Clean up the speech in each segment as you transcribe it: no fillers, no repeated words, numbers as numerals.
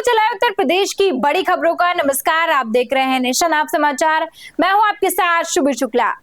चलाए उत्तर प्रदेश की बड़ी खबरों का। नमस्कार, आप देख रहे हैं नेशन आप समाचार। मैं हूं आपके साथ शुभ शुक्ला।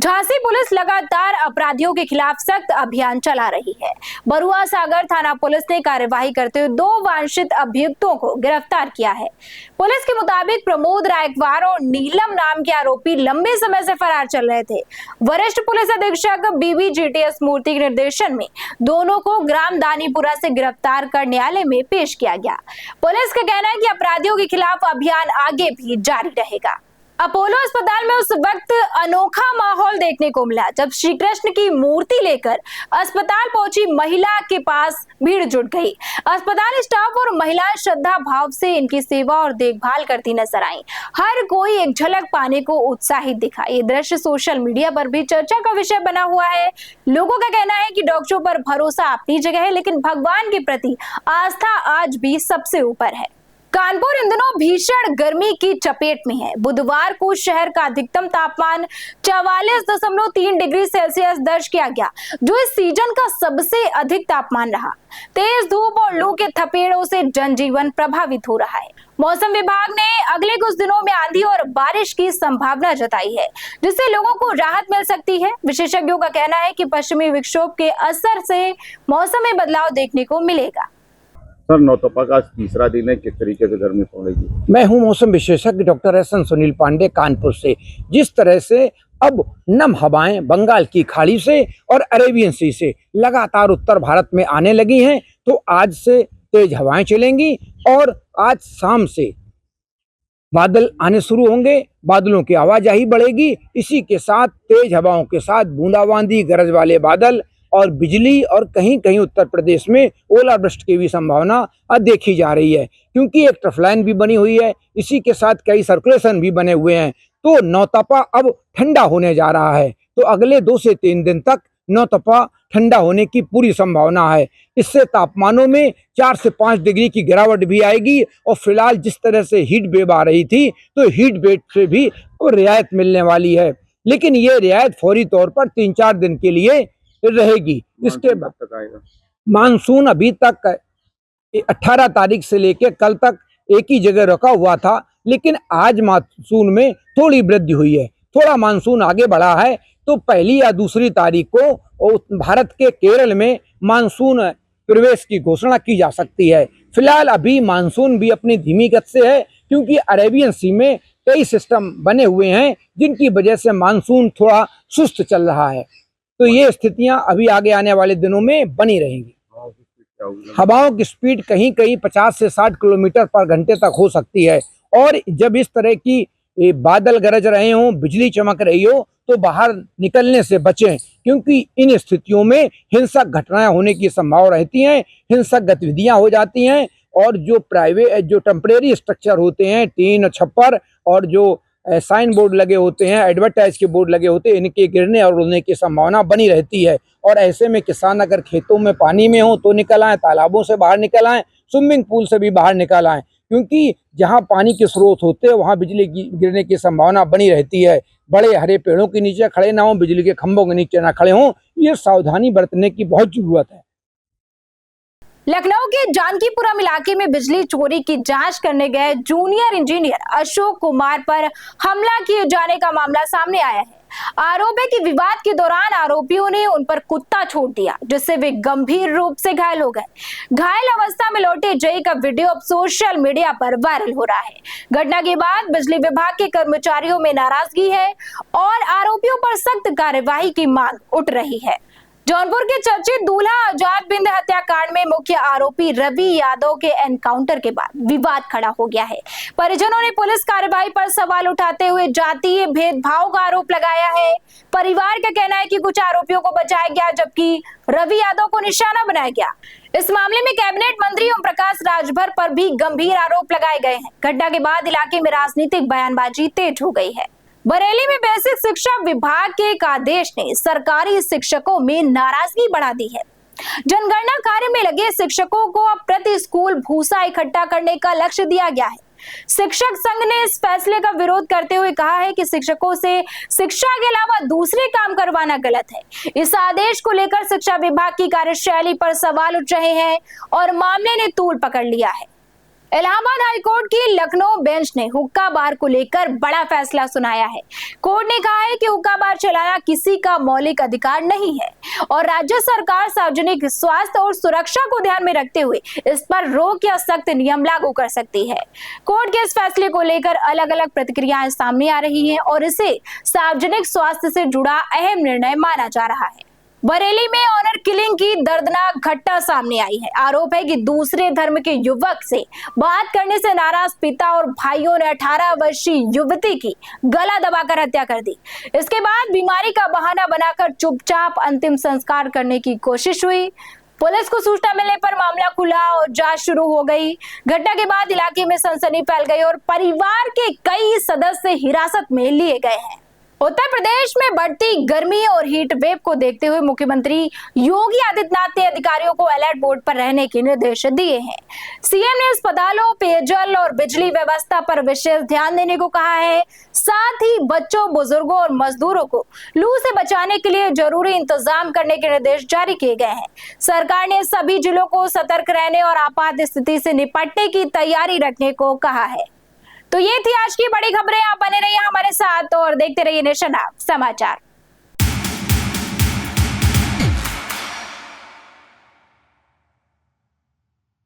झांसी पुलिस लगातार अपराधियों के खिलाफ सख्त अभियान चला रही है। बरुआ सागर थाना पुलिस ने कार्यवाही करते हुए 2 वांछित अभियुक्तों को गिरफ्तार किया है। पुलिस के मुताबिक प्रमोद रायकवार और नीलम नाम के आरोपी लंबे समय से फरार चल रहे थे। वरिष्ठ पुलिस अधीक्षक BBGTS मूर्ति के निर्देशन में दोनों को ग्राम दानीपुरा से गिरफ्तार कर न्यायालय में पेश किया गया। पुलिस का कहना है कि अपराधियों के खिलाफ अभियान आगे भी जारी रहेगा। अपोलो अस्पताल में उस वक्त अनोखा माहौल देखने को मिला जब श्री कृष्ण की मूर्ति लेकर अस्पताल पहुंची महिला के पास भीड़ जुट गई। अस्पताल स्टाफ और महिलाएं श्रद्धा भाव से इनकी सेवा और देखभाल करती नजर आईं। हर कोई एक झलक पाने को उत्साहित दिखा। ये दृश्य सोशल मीडिया पर भी चर्चा का विषय बना हुआ है। लोगों का कहना है कि डॉक्टरों पर भरोसा अपनी जगह है, लेकिन भगवान के प्रति आस्था आज भी सबसे ऊपर है। कानपुर इन दिनों भीषण गर्मी की चपेट में है। बुधवार को शहर का अधिकतम तापमान 44.3 डिग्री सेल्सियस दर्ज किया गया, जो इस सीजन का सबसे अधिक तापमान रहा। तेज धूप और लू के थपेड़ों से जनजीवन प्रभावित हो रहा है। मौसम विभाग ने अगले कुछ दिनों में आंधी और बारिश की संभावना जताई है, जिससे लोगों को राहत मिल सकती है। विशेषज्ञों का कहना है कि पश्चिमी विक्षोभ के असर से मौसम में बदलाव देखने को मिलेगा। सर, नौतपा का तीसरा दिन है, किस तरीके से गर्मी पड़ेगी? मैं हूं मौसम विशेषज्ञ डॉक्टर SN सुनील पांडे कानपुर से। जिस तरह से अब नम हवाएं बंगाल की खाड़ी से और अरेबियन सी से लगातार उत्तर भारत में आने लगी हैं, तो आज से तेज हवाएं चलेंगी और आज शाम से बादल आने शुरू होंगे। बादलों की आवाजाही बढ़ेगी। इसी के साथ तेज हवाओं के साथ बूंदाबांदी, गरज वाले बादल और बिजली और कहीं कहीं उत्तर प्रदेश में ओलावृष्टि की भी संभावना देखी जा रही है, क्योंकि एक ट्रफ लाइन भी बनी हुई है। इसी के साथ कई सर्कुलेशन भी बने हुए हैं, तो नौतपा अब ठंडा होने जा रहा है। तो अगले 2 से 3 दिन तक नौतपा ठंडा होने की पूरी संभावना है। इससे तापमानों में 4 से 5 डिग्री की गिरावट भी आएगी। और फिलहाल जिस तरह से हीट वेव आ रही थी, तो हीट वेव से भी रियायत मिलने वाली है, लेकिन ये रियायत फौरी तौर पर 3-4 दिन के लिए रहेगी। इसके बाद मानसून अभी तक 18 तारीख से लेकर कल तक एक ही जगह रखा हुआ था, लेकिन आज मानसून में थोड़ी वृद्धि हुई है। थोड़ा मानसून आगे बढ़ा है, तो 1 या 2 तारीख को भारत के केरल में मानसून प्रवेश की घोषणा की जा सकती है। फिलहाल अभी मानसून भी अपनी धीमी गति से है, क्योंकि अरेबियन सी में कई सिस्टम बने हुए हैं, जिनकी वजह से मानसून थोड़ा सुस्त चल रहा है। तो ये स्थितियां अभी आगे आने वाले दिनों में बनी रहेंगी। हवाओं की स्पीड कहीं कहीं 50 से 60 किलोमीटर पर घंटे तक हो सकती है। और जब इस तरह की बादल गरज रहे हों, बिजली चमक रही हो, तो बाहर निकलने से बचें, क्योंकि इन स्थितियों में हिंसक घटनाएं होने की संभावना रहती हैं। हिंसक गतिविधियां हो जाती हैं और जो टेम्परेरी स्ट्रक्चर होते हैं, टीन, छप्पर और जो साइन बोर्ड लगे होते हैं, एडवर्टाइज के बोर्ड लगे होते हैं, इनके गिरने और उड़ने की संभावना बनी रहती है। और ऐसे में किसान अगर खेतों में पानी में हो तो निकल आए, तालाबों से बाहर निकल आए, स्विमिंग पूल से भी बाहर निकल आए, क्योंकि जहां पानी के स्रोत होते हैं वहां बिजली गिरने की संभावना बनी रहती है। बड़े हरे पेड़ों के नीचे खड़े ना हो, बिजली के खंभों के नीचे ना खड़े हों, ये सावधानी बरतने की बहुत जरूरत है। लखनऊ के जानकीपुरम इलाके में बिजली चोरी की जांच करने गए जूनियर इंजीनियर अशोक कुमार पर हमला किए जाने का मामला सामने आया है। आरोप है कि विवाद के दौरान आरोपियों ने उन पर कुत्ता छोड़ दिया, जिससे वे गंभीर रूप से घायल हो गए। घायल अवस्था में लौटे जय का वीडियो अब सोशल मीडिया पर वायरल हो रहा है। घटना के बाद बिजली विभाग के कर्मचारियों में नाराजगी है और आरोपियों पर सख्त कार्यवाही की मांग उठ रही है। जौनपुर के चर्चित दूल्हा आजाद बिंद हत्याकांड में मुख्य आरोपी रवि यादव के एनकाउंटर के बाद विवाद खड़ा हो गया है। परिजनों ने पुलिस कार्रवाई पर सवाल उठाते हुए जातीय भेदभाव का आरोप लगाया है। परिवार का कहना है कि कुछ आरोपियों को बचाया गया, जबकि रवि यादव को निशाना बनाया गया। इस मामले में कैबिनेट मंत्री ओम प्रकाश राजभर पर भी गंभीर आरोप लगाए गए हैं। घटना के बाद इलाके में राजनीतिक बयानबाजी तेज हो गई है। बरेली में बेसिक शिक्षा विभाग के एक आदेश ने सरकारी शिक्षकों में नाराजगी बढ़ा दी है। जनगणना कार्य में लगे शिक्षकों को अब प्रति स्कूल भूसा इकट्ठा करने का लक्ष्य दिया गया है। शिक्षक संघ ने इस फैसले का विरोध करते हुए कहा है कि शिक्षकों से शिक्षा के अलावा दूसरे काम करवाना गलत है। इस आदेश को लेकर शिक्षा विभाग की कार्यशैली पर सवाल उठ रहे हैं और मामले ने तूल पकड़ लिया है। इलाहाबाद हाईकोर्ट की लखनऊ बेंच ने हुक्का बार को लेकर बड़ा फैसला सुनाया है। कोर्ट ने कहा है कि हुक्का बार चलाना किसी का मौलिक अधिकार नहीं है और राज्य सरकार सार्वजनिक स्वास्थ्य और सुरक्षा को ध्यान में रखते हुए इस पर रोक या सख्त नियम लागू कर सकती है। कोर्ट के इस फैसले को लेकर अलग अलग प्रतिक्रियाएं सामने आ रही हैं और इसे सार्वजनिक स्वास्थ्य से जुड़ा अहम निर्णय माना जा रहा है। बरेली में ऑनर किलिंग की दर्दनाक घटना सामने आई है। आरोप है कि दूसरे धर्म के युवक से बात करने से नाराज पिता और भाइयों ने 18 वर्षीय युवती की गला दबाकर हत्या कर दी। इसके बाद बीमारी का बहाना बनाकर चुपचाप अंतिम संस्कार करने की कोशिश हुई। पुलिस को सूचना मिलने पर मामला खुला और जांच शुरू हो गई। घटना के बाद इलाके में सनसनी फैल गई और परिवार के कई सदस्य हिरासत में लिए गए हैं। उत्तर प्रदेश में बढ़ती गर्मी और हीट वेव को देखते हुए मुख्यमंत्री योगी आदित्यनाथ ने अधिकारियों को अलर्ट मोड पर रहने के निर्देश दिए हैं। सीएम ने अस्पतालों, पेयजल और बिजली व्यवस्था पर विशेष ध्यान देने को कहा है। साथ ही बच्चों, बुजुर्गों और मजदूरों को लू से बचाने के लिए जरूरी इंतजाम करने के निर्देश जारी किए गए हैं। सरकार ने सभी जिलों को सतर्क रहने और आपात स्थिति से निपटने की तैयारी रखने को कहा है। तो ये थी आज की बड़ी खबरें। आप बने रहिए हमारे साथ और देखते रहिए नेशन ऐप समाचार।